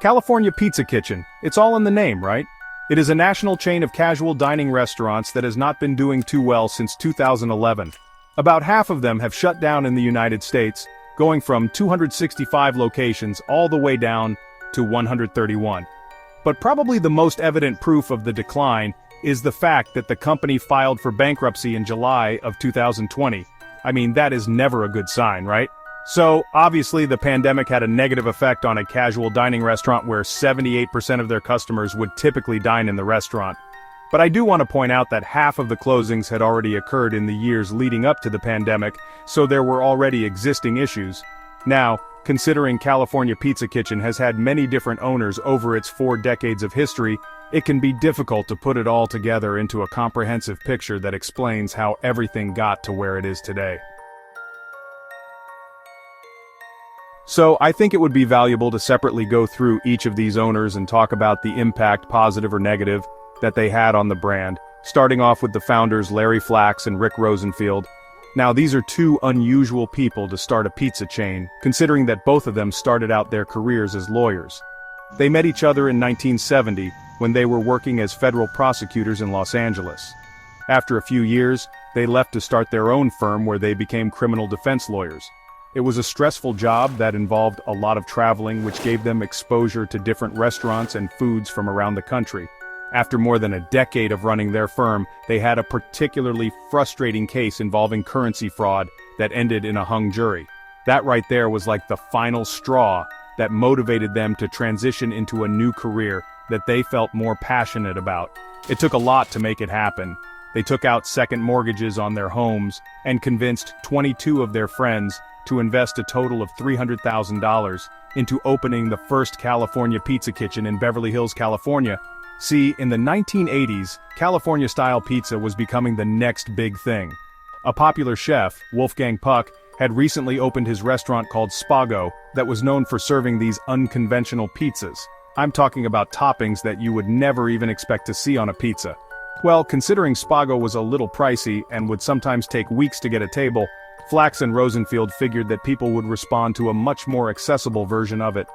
California Pizza Kitchen, it's all in the name, right? It is a national chain of casual dining restaurants that has not been doing too well since 2011. About half of them have shut down in the United States, going from 265 locations all the way down to 131. But probably the most evident proof of the decline is the fact that the company filed for bankruptcy in July of 2020. I mean, that is never a good sign, right? So, obviously the pandemic had a negative effect on a casual dining restaurant where 78% of their customers would typically dine in the restaurant. But I do want to point out that half of the closings had already occurred in the years leading up to the pandemic, so there were already existing issues. Now, considering California Pizza Kitchen has had many different owners over its 4 decades of history, it can be difficult to put it all together into a comprehensive picture that explains how everything got to where it is today. So, I think it would be valuable to separately go through each of these owners and talk about the impact, positive or negative, that they had on the brand, starting off with the founders Larry Flax and Rick Rosenfield. Now, these are 2 unusual people to start a pizza chain, considering that both of them started out their careers as lawyers. They met each other in 1970, when they were working as federal prosecutors in Los Angeles. After a few years, they left to start their own firm where they became criminal defense lawyers. It was a stressful job that involved a lot of traveling, which gave them exposure to different restaurants and foods from around the country. After more than a decade of running their firm, they had a particularly frustrating case involving currency fraud that ended in a hung jury. That right there was like the final straw that motivated them to transition into a new career that they felt more passionate about. It took a lot to make it happen. They took out second mortgages on their homes and convinced 22 of their friends to invest a total of $300,000 into opening the first California Pizza Kitchen in Beverly Hills, California. See, in the 1980s, California-style pizza was becoming the next big thing. A popular chef, Wolfgang Puck, had recently opened his restaurant called Spago that was known for serving these unconventional pizzas. I'm talking about toppings that you would never even expect to see on a pizza. Well, considering Spago was a little pricey and would sometimes take weeks to get a table, Flax and Rosenfield figured that people would respond to a much more accessible version of it.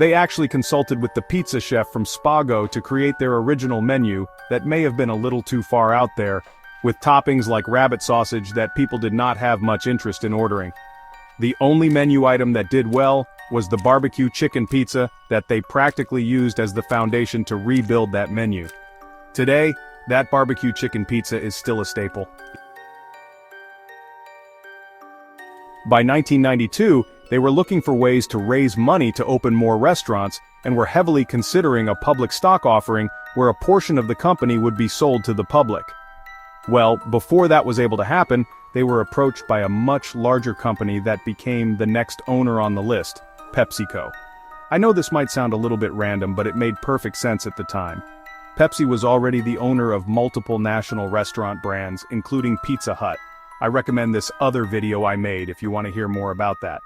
They actually consulted with the pizza chef from Spago to create their original menu that may have been a little too far out there, with toppings like rabbit sausage that people did not have much interest in ordering. The only menu item that did well was the barbecue chicken pizza that they practically used as the foundation to rebuild that menu. Today, that barbecue chicken pizza is still a staple. By 1992, they were looking for ways to raise money to open more restaurants and were heavily considering a public stock offering where a portion of the company would be sold to the public. Well, before that was able to happen, they were approached by a much larger company that became the next owner on the list, PepsiCo. I know this might sound a little bit random, but it made perfect sense at the time. Pepsi was already the owner of multiple national restaurant brands, including Pizza Hut. I recommend this other video I made if you want to hear more about that.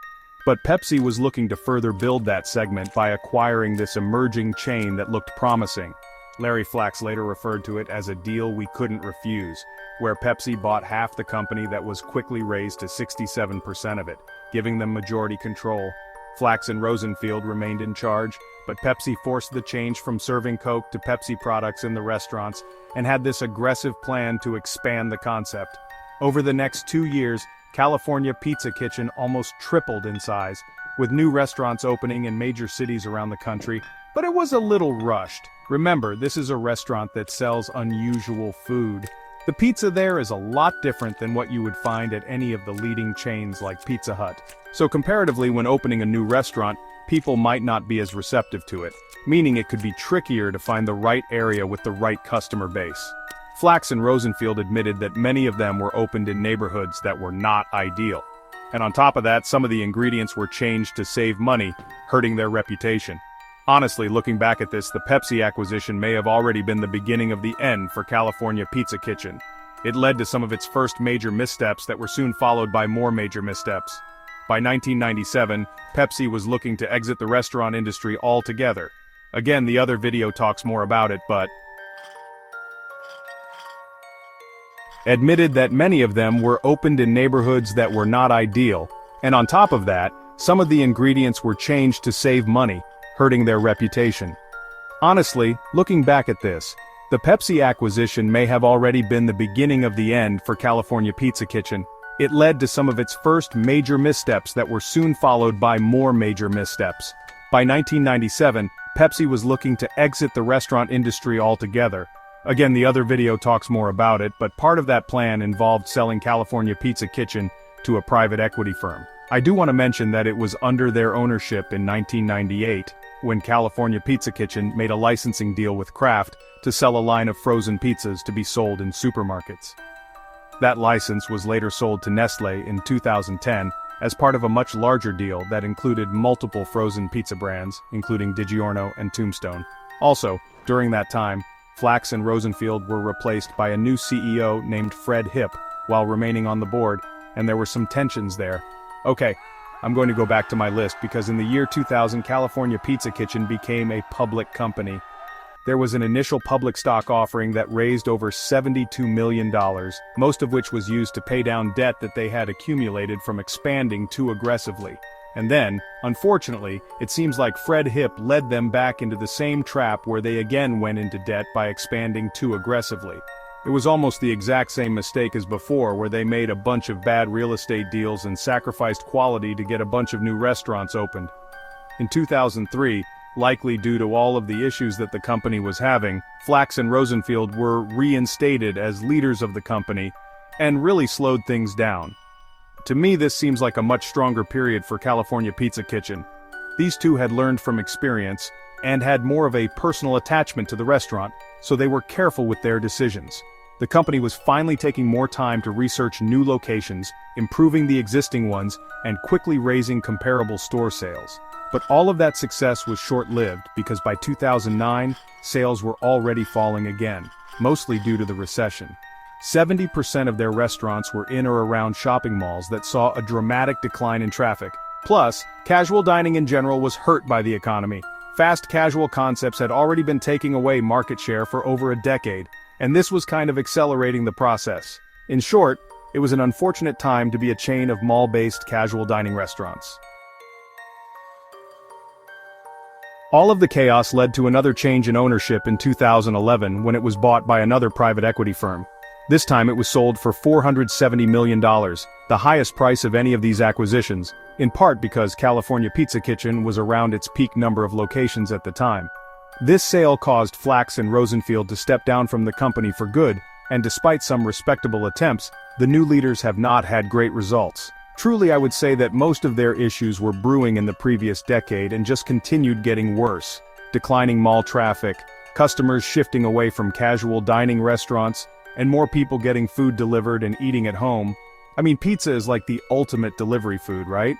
But Pepsi was looking to further build that segment by acquiring this emerging chain that looked promising. Larry Flax later referred to it as a deal we couldn't refuse, where Pepsi bought half the company that was quickly raised to 67% of it, giving them majority control. Flax and Rosenfield remained in charge, but Pepsi forced the change from serving Coke to Pepsi products in the restaurants and had this aggressive plan to expand the concept. Over the next 2 years, California Pizza Kitchen almost tripled in size, with new restaurants opening in major cities around the country, but it was a little rushed. Remember, this is a restaurant that sells unusual food. The pizza there is a lot different than what you would find at any of the leading chains like Pizza Hut. So comparatively, when opening a new restaurant, people might not be as receptive to it, meaning it could be trickier to find the right area with the right customer base. Flax and Rosenfield admitted that many of them were opened in neighborhoods that were not ideal. And on top of that, some of the ingredients were changed to save money, hurting their reputation. Honestly, looking back at this, the Pepsi acquisition may have already been the beginning of the end for California Pizza Kitchen. It led to some of its first major missteps that were soon followed by more major missteps. By 1997, Pepsi was looking to exit the restaurant industry altogether. Again, the other video talks more about it, but admitted that many of them were opened in neighborhoods that were not ideal, and on top of that, some of the ingredients were changed to save money, hurting their reputation. Honestly, looking back at this, the Pepsi acquisition may have already been the beginning of the end for California Pizza Kitchen. It led to some of its first major missteps that were soon followed by more major missteps. By 1997, Pepsi was looking to exit the restaurant industry altogether. Again, the other video talks more about it, but part of that plan involved selling California Pizza Kitchen to a private equity firm. I do want to mention that it was under their ownership in 1998, when California Pizza Kitchen made a licensing deal with Kraft to sell a line of frozen pizzas to be sold in supermarkets. That license was later sold to Nestlé in 2010 as part of a much larger deal that included multiple frozen pizza brands, including DiGiorno and Tombstone. Also, during that time, Flax and Rosenfield were replaced by a new CEO named Fred Hipp while remaining on the board, and there were some tensions there. Okay, I'm going to go back to my list because in the year 2000 California Pizza Kitchen became a public company. There was an initial public stock offering that raised over $72 million, most of which was used to pay down debt that they had accumulated from expanding too aggressively. And then, unfortunately, it seems like Fred Hipp led them back into the same trap where they again went into debt by expanding too aggressively. It was almost the exact same mistake as before, where they made a bunch of bad real estate deals and sacrificed quality to get a bunch of new restaurants opened. In 2003, likely due to all of the issues that the company was having, Flax and Rosenfield were reinstated as leaders of the company, and really slowed things down. To me, this seems like a much stronger period for California Pizza Kitchen. These two had learned from experience, and had more of a personal attachment to the restaurant, so they were careful with their decisions. The company was finally taking more time to research new locations, improving the existing ones, and quickly raising comparable store sales. But all of that success was short-lived because by 2009, sales were already falling again, mostly due to the recession. 70% of their restaurants were in or around shopping malls that saw a dramatic decline in traffic. Plus, casual dining in general was hurt by the economy. Fast casual concepts had already been taking away market share for over a decade, and this was kind of accelerating the process. In short, it was an unfortunate time to be a chain of mall-based casual dining restaurants. All of the chaos led to another change in ownership in 2011 when it was bought by another private equity firm. This time it was sold for $470 million, the highest price of any of these acquisitions, in part because California Pizza Kitchen was around its peak number of locations at the time. This sale caused Flax and Rosenfield to step down from the company for good, and despite some respectable attempts, the new leaders have not had great results. Truly, I would say that most of their issues were brewing in the previous decade and just continued getting worse. Declining mall traffic, customers shifting away from casual dining restaurants, and more people getting food delivered and eating at home. I mean, pizza is like the ultimate delivery food, right?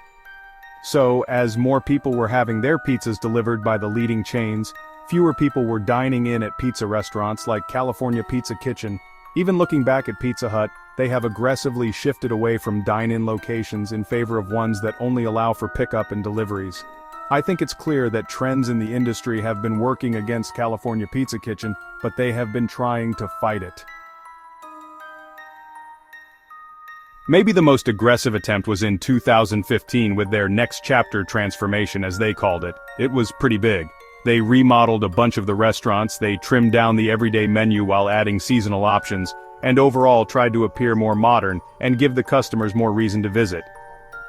So, as more people were having their pizzas delivered by the leading chains, fewer people were dining in at pizza restaurants like California Pizza Kitchen. Even looking back at Pizza Hut, they have aggressively shifted away from dine-in locations in favor of ones that only allow for pickup and deliveries. I think it's clear that trends in the industry have been working against California Pizza Kitchen, but they have been trying to fight it. Maybe the most aggressive attempt was in 2015 with their next chapter transformation, as they called it. It was pretty big. They remodeled a bunch of the restaurants, they trimmed down the everyday menu while adding seasonal options, and overall tried to appear more modern and give the customers more reason to visit.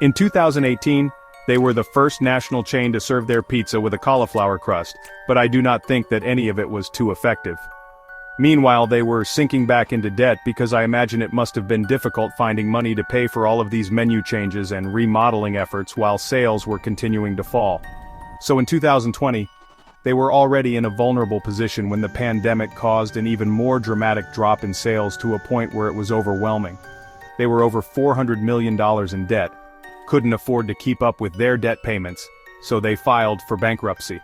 In 2018, they were the first national chain to serve their pizza with a cauliflower crust, but I do not think that any of it was too effective. Meanwhile, they were sinking back into debt because I imagine it must have been difficult finding money to pay for all of these menu changes and remodeling efforts while sales were continuing to fall. So in 2020, they were already in a vulnerable position when the pandemic caused an even more dramatic drop in sales to a point where it was overwhelming. They were over $400 million in debt, couldn't afford to keep up with their debt payments, so they filed for bankruptcy.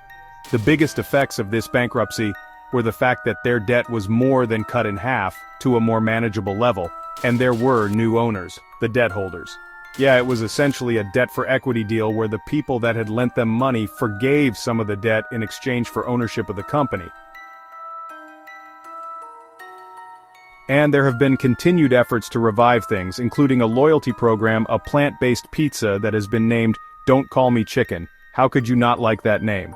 The biggest effects of this bankruptcy were the fact that their debt was more than cut in half to a more manageable level, and there were new owners, the debt holders. Yeah, it was essentially a debt-for-equity deal where the people that had lent them money forgave some of the debt in exchange for ownership of the company. And there have been continued efforts to revive things, including a loyalty program, a plant-based pizza that has been named Don't Call Me Chicken. How could you not like that name?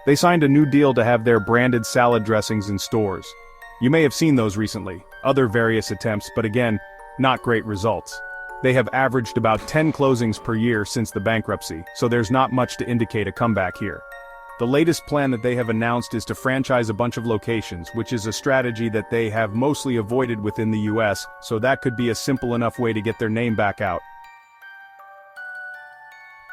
They signed a new deal to have their branded salad dressings in stores. You may have seen those recently, other various attempts, but again, not great results. They have averaged about 10 closings per year since the bankruptcy, so there's not much to indicate a comeback here. The latest plan that they have announced is to franchise a bunch of locations, which is a strategy that they have mostly avoided within the US, so that could be a simple enough way to get their name back out.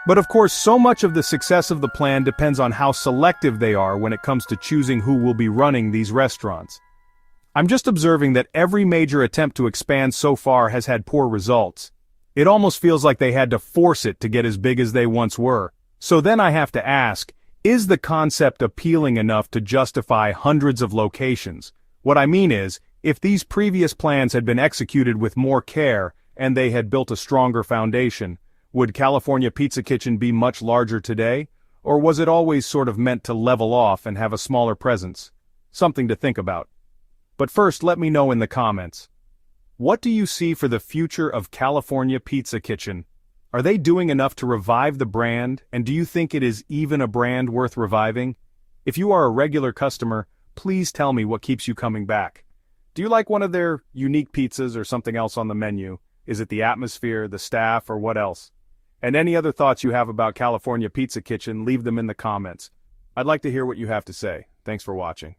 But of course, so much of the success of the plan depends on how selective they are when it comes to choosing who will be running these restaurants. I'm just observing that every major attempt to expand so far has had poor results. It almost feels like they had to force it to get as big as they once were. So then I have to ask, is the concept appealing enough to justify hundreds of locations? What I mean is, if these previous plans had been executed with more care, and they had built a stronger foundation, would California Pizza Kitchen be much larger today? Or was it always sort of meant to level off and have a smaller presence? Something to think about. But first, let me know in the comments. What do you see for the future of California Pizza Kitchen? Are they doing enough to revive the brand, and do you think it is even a brand worth reviving? If you are a regular customer, please tell me what keeps you coming back. Do you like one of their unique pizzas or something else on the menu? Is it the atmosphere, the staff, or what else? And any other thoughts you have about California Pizza Kitchen, leave them in the comments. I'd like to hear what you have to say. Thanks for watching.